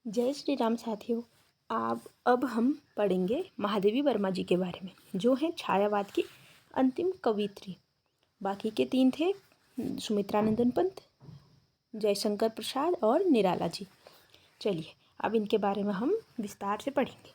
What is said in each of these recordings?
जय श्री राम साथियों। आप अब हम पढ़ेंगे महादेवी वर्मा जी के बारे में, जो हैं छायावाद की अंतिम कवयित्री। बाकी के तीन थे सुमित्रानंदन पंत, जयशंकर प्रसाद और निराला जी। चलिए अब इनके बारे में हम विस्तार से पढ़ेंगे।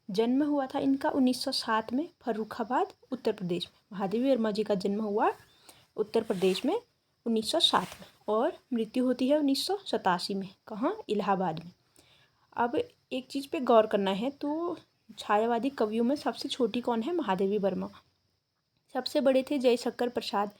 जन्म हुआ था इनका 1907 में फर्रुखाबाद उत्तर प्रदेश में। महादेवी वर्मा जी का जन्म हुआ उत्तर प्रदेश में 1907 में और मृत्यु होती है 1987 में। कहाँ? इलाहाबाद में। अब एक चीज़ पे गौर करना है, तो छायावादी कवियों में सबसे छोटी कौन है? महादेवी वर्मा। सबसे बड़े थे जयशंकर प्रसाद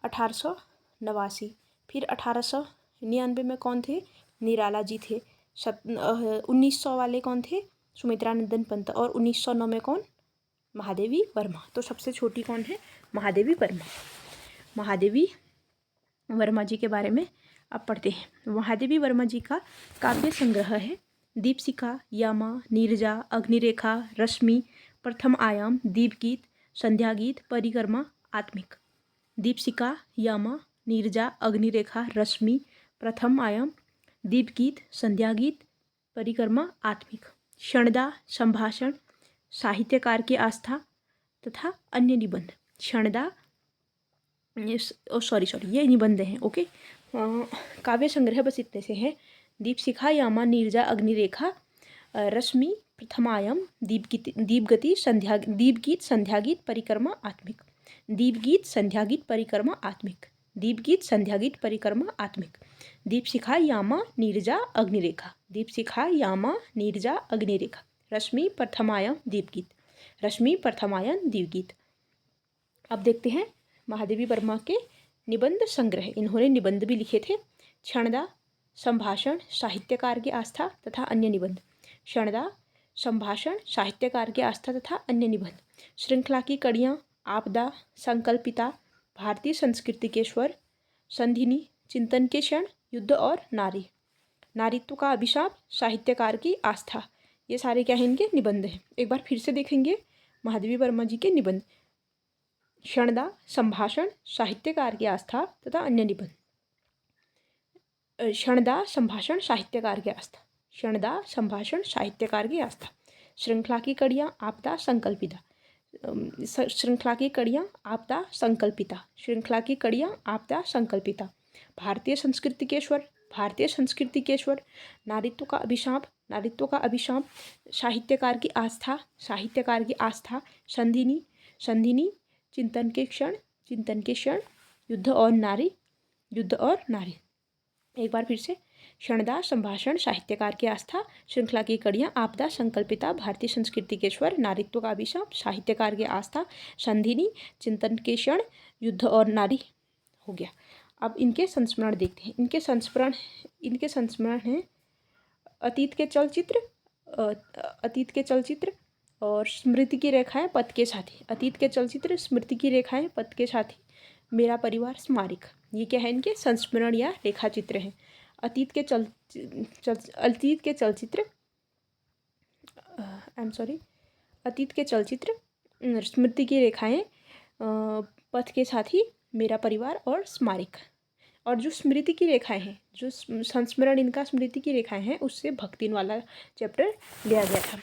1889। फिर 1899 में कौन थे? निराला जी थे। 1900 वाले कौन थे? सुमित्रानंदन पंत। और 1909 में कौन? महादेवी वर्मा। तो सबसे छोटी कौन है? महादेवी वर्मा। महादेवी वर्मा जी के बारे में अब पढ़ते हैं। महादेवी वर्मा जी का काव्य संग्रह है दीपशिखा, यामा, नीरजा, अग्निरेखा, रश्मि, प्रथम आयाम, दीपगीत, संध्यागीत, परिक्रमा, आत्मिक। दीपशिखा, यामा, नीरजा, अग्निरेखा, रश्मि, प्रथम आयाम, दीपगीत, संध्यागीत, परिक्रमा, आत्मिक। क्षणदा, संभाषण, साहित्यकार की आस्था तथा अन्य निबंध। क्षणदा ये निबंध हैं। ओके। काव्य संग्रह बस इतने से है। दीपशिखा, यामा, नीरजा, अग्निरेखा, रश्मि, प्रथमायम, दीपगीत, संध्यागीत, परिक्रमा, आत्मिक। दीपगीत, संध्यागीत, परिक्रमा, आत्मिक। दीपगीत, संध्यागीत, परिक्रमा, आत्मिक। दीपशिखा, यामा, नीरजा, अग्निरेखा। दीपशिखा, यामा, नीरजा, अग्निरेखा। रश्मि, प्रथमायम, दीपगीत। रश्मि, प्रथमायन, दीपगीत। अब देखते हैं महादेवी वर्मा के निबंध संग्रह। इन्होंने निबंध भी लिखे थे। क्षणदा, संभाषण, साहित्यकार की आस्था तथा अन्य निबंध। क्षणदा, संभाषण, साहित्यकार की आस्था तथा अन्य निबंध। श्रृंखला की कड़ियाँ, आपदा, संकल्पिता, भारतीय संस्कृति के स्वर, संधिनी, चिंतन के क्षण, युद्ध और नारी, नारीत्व का अभिशाप, साहित्यकार की आस्था। ये सारे क्या हैं? इनके निबंध हैं। एक बार फिर से देखेंगे महादेवी वर्मा जी के निबंध। क्षणदा, संभाषण, साहित्यकार की आस्था तथा अन्य निबंध। क्षणदा, संभाषण, साहित्यकार की आस्था। क्षणदा, संभाषण, साहित्यकार की आस्था। श्रृंखला की कड़ियाँ, आपदा, संकल्पिता। श्रृंखला की कड़ियाँ, आपदा, संकल्पिता। श्रृंखला की कड़ियाँ, आपदा, संकल्पिता। भारतीय संस्कृति के स्वर, भारतीय संस्कृति के स्वर। नारीत्व का अभिशाप, नारीत्व का अभिशाप। साहित्यकार की आस्था, साहित्यकार की आस्था। संधिनी, संधिनी, चिंतन के क्षण, चिंतन के क्षण, युद्ध और नारी, युद्ध और नारी। एक बार फिर से। क्षणदा, संभाषण, साहित्यकार की आस्था, श्रृंखला की कड़ियाँ, आपदा, संकल्पिता, भारतीय संस्कृति के स्वर, नारीत्व का अभिशाप, साहित्यकार की आस्था, संधिनी, चिंतन के क्षण, युद्ध और नारी हो गया। अब इनके संस्मरण देखते हैं। इनके संस्मरण हैं अतीत के चलचित्र और स्मृति की रेखाएं, पथ के साथी। अतीत के चलचित्र, स्मृति की रेखाएं, पथ के साथी, मेरा परिवार, स्मारक। ये क्या है? इनके संस्मरण या रेखा चित्र हैं। अतीत के चलचित्र, स्मृति की रेखाएं, पथ के साथी, मेरा परिवार और स्मारक। और जो स्मृति की रेखाएं हैं, जो संस्मरण इनका स्मृति की रेखाएं हैं, उससे भक्तिन वाला चैप्टर लिया गया था।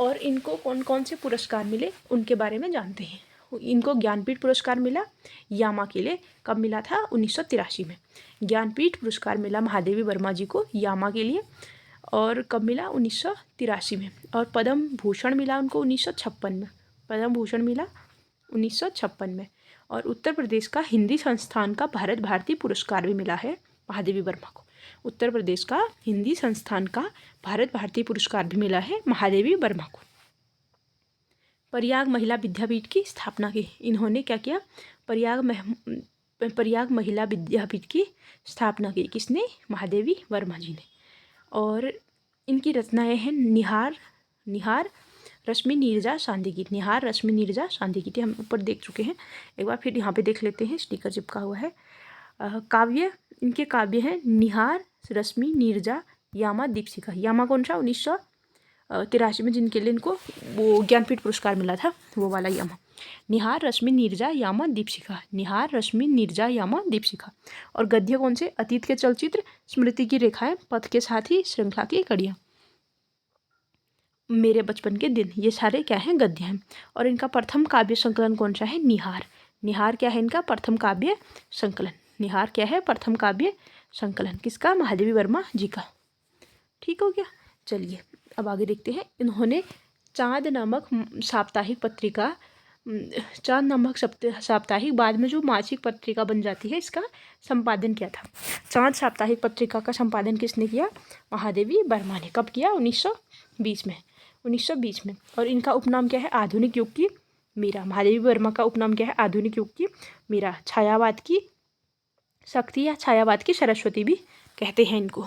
और इनको कौन कौन से पुरस्कार मिले उनके बारे में जानते हैं। इनको ज्ञानपीठ पुरस्कार मिला यामा के लिए। कब मिला था? 1983 में। ज्ञानपीठ पुरस्कार मिला महादेवी वर्मा जी को यामा के लिए। और कब मिला? 1983 में। और पद्म भूषण मिला उनको 1956 में। पद्म भूषण मिला 1956 में। और उत्तर प्रदेश का हिंदी संस्थान का भारत भारती पुरस्कार भी मिला है महादेवी वर्मा को। उत्तर प्रदेश का हिंदी संस्थान का भारत भारती पुरस्कार भी मिला है महादेवी वर्मा को। प्रयाग महिला विद्यापीठ की स्थापना की। इन्होंने क्या किया? प्रयाग महिला विद्यापीठ की स्थापना की। किसने? महादेवी वर्मा जी ने। और इनकी रचनाएं हैं निहार, रश्मि, नीरजा, शांतिगीत। निहार, रश्मि, नीरजा, शांतिगीत हम ऊपर देख चुके हैं। एक बार फिर यहाँ पे देख लेते हैं, स्टिकर चिपका हुआ है। काव्य, इनके काव्य हैं निहार, रश्मि, नीरजा, यामा, दीपशिखा। यामा कौन सा? 1983 में, जिनके लिए इनको वो ज्ञानपीठ पुरस्कार मिला था, वो वाला यामा। निहार, रश्मि, नीरजा, यामा, दीपशिखा। निहार, रश्मि, नीरजा, यामा, दीपशिखा। और गद्य कौन से? अतीत के चलचित्र, स्मृति की रेखाएं, पथ के साथी, श्रृंखला की कड़ियाँ, मेरे बचपन के दिन, ये सारे क्या हैं? गद्य हैं। और इनका प्रथम काव्य संकलन कौन सा है? निहार। निहार क्या है इनका? प्रथम काव्य संकलन। निहार क्या है? प्रथम काव्य संकलन। किसका? महादेवी वर्मा जी का। ठीक हो गया। चलिए अब आगे देखते हैं। इन्होंने चांद नामक साप्ताहिक पत्रिका, चांद नामक साप्ताहिक, बाद में जो मासिक पत्रिका बन जाती है, इसका संपादन किया था। चांद साप्ताहिक पत्रिका का संपादन किसने किया? महादेवी वर्मा ने। कब किया? 1920 में। 1920 में। और इनका उपनाम क्या है? आधुनिक युग की मीरा। महादेवी वर्मा का उपनाम क्या है? आधुनिक युग की मीरा। छायावाद की शक्ति या छायावाद की सरस्वती भी कहते हैं इनको।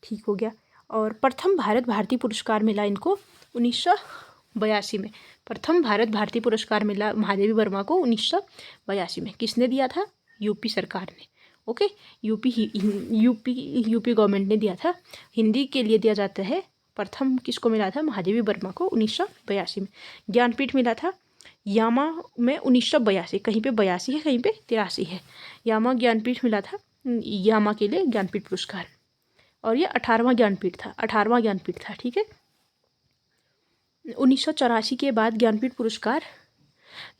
ठीक हो गया। और प्रथम भारत भारती पुरस्कार मिला इनको 1982 में। प्रथम भारत भारती पुरस्कार मिला महादेवी वर्मा को 1982 में। किसने दिया था? यूपी सरकार ने। ओके, यूपी गवर्नमेंट ने दिया था। हिंदी के लिए दिया जाता है। प्रथम किसको मिला था? महादेवी वर्मा को 1982 में। ज्ञानपीठ मिला था यामा में 1982। कहीं पे 82 है, कहीं पे 83 है। यामा ज्ञानपीठ मिला था, यामा के लिए ज्ञानपीठ पुरस्कार। और ये 18वां ज्ञानपीठ था। 18वां ज्ञानपीठ था। ठीक है। 1984 के बाद ज्ञानपीठ पुरस्कार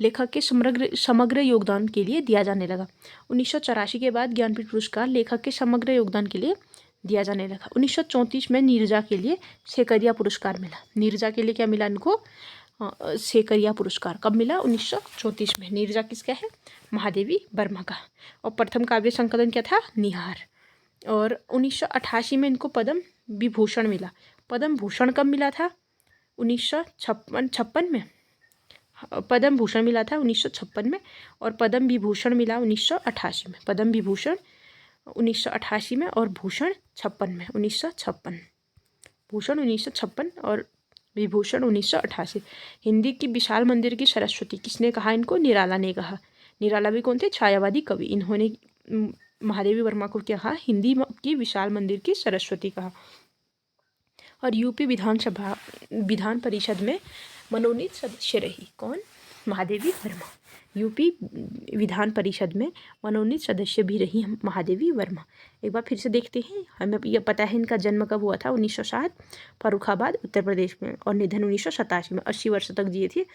लेखक के समग्र योगदान के लिए दिया जाने लगा। 1984 के बाद ज्ञानपीठ पुरस्कार लेखक के समग्र योगदान के लिए दिया जाने लगा। 1934 में नीरजा के लिए सेकरिया पुरस्कार मिला। नीरजा के लिए क्या मिला इनको? सेकरिया पुरस्कार। कब मिला? 1934 में। नीरजा किसका है? महादेवी वर्मा का। और प्रथम काव्य संकलन क्या था? निहार। और 1988 में इनको पद्म विभूषण मिला। पद्म भूषण कब मिला था? 1956 में। पद्म भूषण मिला था 1956 में। और पद्म विभूषण मिला 1988 में। पद्म विभूषण 1988 में और भूषण 56 में। 1956 भूषण 1956 और विभूषण 1988। हिंदी की विशाल मंदिर की सरस्वती किसने कहा इनको? निराला ने कहा। निराला भी कौन थे? छायावादी कवि। इन्होंने महादेवी वर्मा को क्या कहा? हिंदी की विशाल मंदिर की सरस्वती कहा। और यूपी विधान परिषद में मनोनीत सदस्य रही। कौन? महादेवी वर्मा। यूपी विधान परिषद में मनोनीत सदस्य भी रही महादेवी वर्मा। एक बार फिर से देखते हैं। हमें यह पता है इनका जन्म कब हुआ था? 1907 फर्रुखाबाद उत्तर प्रदेश में। और निधन 1987 में। 80 वर्ष तक जिए थे।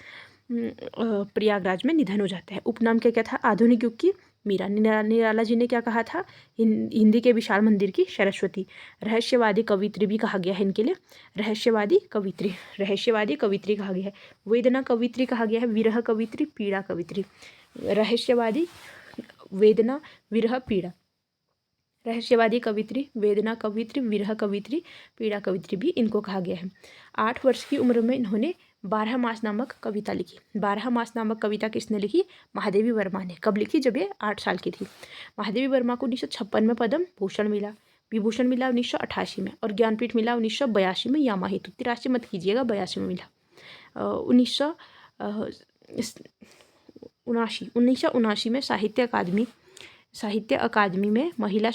प्रयागराज में निधन हो जाता है। उपनाम क्या क्या था? आधुनिक युग की मीरा। निराला जी ने क्या कहा था? हिंदी के विशाल मंदिर की सरस्वती। रहस्यवादी कवित्री भी कहा गया है इनके लिए। रहस्यवादी कवित्री कहा गया है। वेदना कवित्री कहा गया है। विरह कवित्री, पीड़ा कवित्री। रहस्यवादी, वेदना, विरह, पीड़ा। रहस्यवादी कवित्री, वेदना कवित्री, विरह कवित्री, पीड़ा कवित्री भी इनको कहा गया है। 8 वर्ष की उम्र में इन्होंने 12 मास नामक कविता लिखी। 12 मास नामक कविता किसने लिखी? महादेवी वर्मा ने। कब लिखी? जब ये 8 साल की थी। महादेवी वर्मा को 1956 में पद्म भूषण मिला। विभूषण मिला 1988 में। और ज्ञानपीठ मिला 1982 में यामा हेतु। 83 मत कीजिएगा, 82 में मिला। 1979 में साहित्य अकादमी में महिला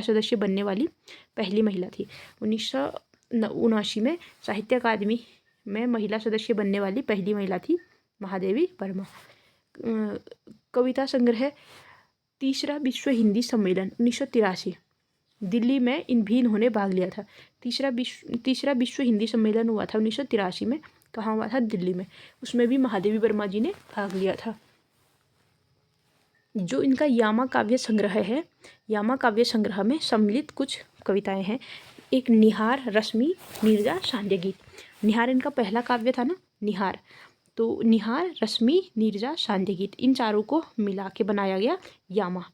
सदस्य बनने वाली पहली महिला थी। 1979 में साहित्य अकादमी में महिला सदस्य बनने वाली पहली महिला थी महादेवी वर्मा। कविता संग्रह तीसरा विश्व हिंदी सम्मेलन 1983 दिल्ली में इन्होंने भाग लिया था। तीसरा विश्व हिंदी सम्मेलन हुआ था 1983 में। कहाँ हुआ था? दिल्ली में। उसमें भी महादेवी वर्मा जी ने भाग लिया था। जो इनका यामा काव्य संग्रह है, यामा काव्य संग्रह में सम्मिलित कुछ कविताएं हैं। एक निहार, रश्मि, नीरजा, सांध्य गीत। निहार इनका पहला काव्य था ना, निहार। तो निहार, रश्मि, नीरजा, सांध्य गीत, इन चारों को मिला के बनाया गया यामा।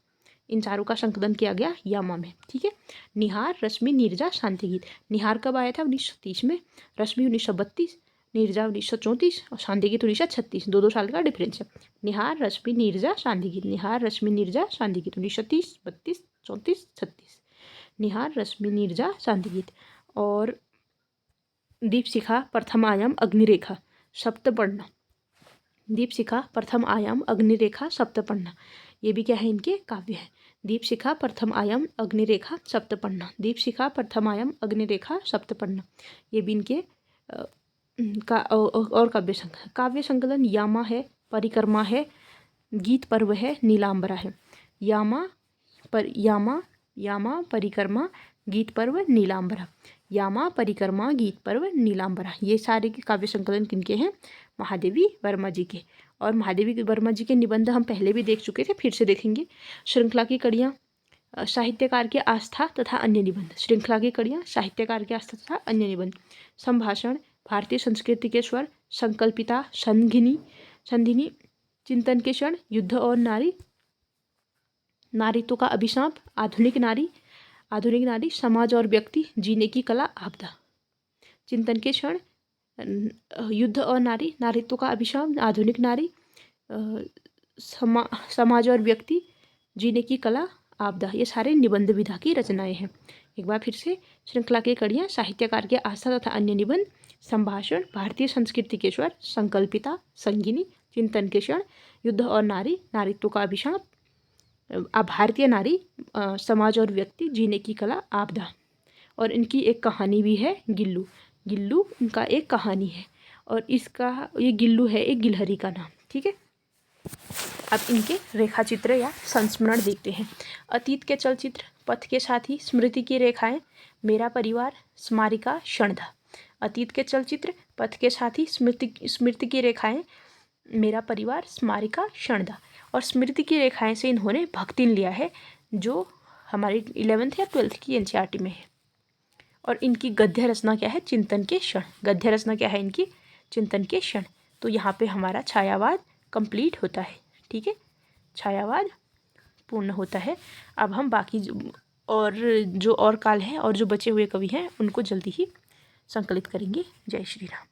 इन चारों का संकलन किया गया यामा में। ठीक है। निहार, रश्मि, नीरजा, सांध्य गीत। निहार कब आया था? 1930 में। रश्मि 1932, नीरजा 1934 और सांध्य गीत 1936। 2 साल का डिफरेंस है। निहार, रश्मि, नीरजा, सांध्य गीत। निहार, रश्मि, नीरजा, सांध्य गीत 1930, 32, 34, 36। निहार, रश्मि, नीरजा, सांध्य गीत। और दीपशिखा, प्रथम आयाम, अग्निरेखा, सप्तपर्ण। दीपशिखा, प्रथम आयाम, अग्निरेखा, सप्तपर्ण। ये भी क्या है? इनके काव्य है। दीपशिखा, प्रथम आयाम, अग्निरेखा, सप्तपर्ण। दीपशिखा, प्रथम आयाम, अग्निरेखा, सप्तपर्ण। ये भी इनके और काव्य संकलन यामा है, परिक्रमा है, गीत पर्व है, नीलांबरा है। यामा परिक्रमा गीत पर्व नीलांबरा, यामा परिक्रमा गीत पर्व नीलांबरा, ये सारे के काव्य संकलन किनके हैं? महादेवी वर्मा जी के। और महादेवी वर्मा जी के निबंध हम पहले भी देख चुके थे, फिर से देखेंगे। श्रृंखला की कड़ियाँ, साहित्यकार की आस्था तथा अन्य निबंध। श्रृंखला की कड़ियाँ, साहित्यकार की आस्था तथा अन्य निबंध। संभाषण, भारतीय संस्कृति के स्वर, संकल्पिता, संधिनी, चिंतन के क्षण, युद्ध और नारी, नारीत्व का अभिशाप, आधुनिक नारी, समाज और व्यक्ति, जीने की कला, आपदा। चिंतन के क्षण, युद्ध और नारी, नारीत्व का अभिशाप, आधुनिक नारी, समाज और व्यक्ति, जीने की कला, आपदा, ये सारे निबंध विधा की रचनाएं हैं। एक बार फिर से, श्रृंखला की कड़ियाँ, साहित्यकार के आस्था तथा अन्य निबंध, संभाषण, भारतीय संस्कृति के स्वर, संकल्पिता, संगिनी, चिंतन के क्षण, युद्ध और नारी, नारीत्व का अभिशाप, भारतीय नारी, समाज और व्यक्ति, जीने की कला, आपदा। और इनकी एक कहानी भी है, गिल्लू इनका एक कहानी है। और ये गिल्लू है एक गिलहरी का नाम। ठीक है, अब इनके रेखा चित्र या संस्मरण देखते हैं। अतीत के चलचित्र, पथ के साथी, स्मृति की रेखाएं, मेरा परिवार, स्मारिका, क्षणधा। अतीत के चलचित्र, पथ के साथी, स्मृति की रेखाएं, मेरा परिवार, स्मारिका, क्षणधा। और स्मृति की रेखाएं से इन्होंने भक्तिन लिया है, जो हमारी 11th या 12th की एनसीईआरटी में है। और इनकी गद्य रचना क्या है? चिंतन के क्षण। गद्य रचना क्या है इनकी? चिंतन के क्षण। तो यहाँ पे हमारा छायावाद कंप्लीट होता है। ठीक है, छायावाद पूर्ण होता है। अब हम बाकी जो और काल है और जो बचे हुए कवि हैं उनको जल्दी ही संकलित करेंगे। जय श्री राम।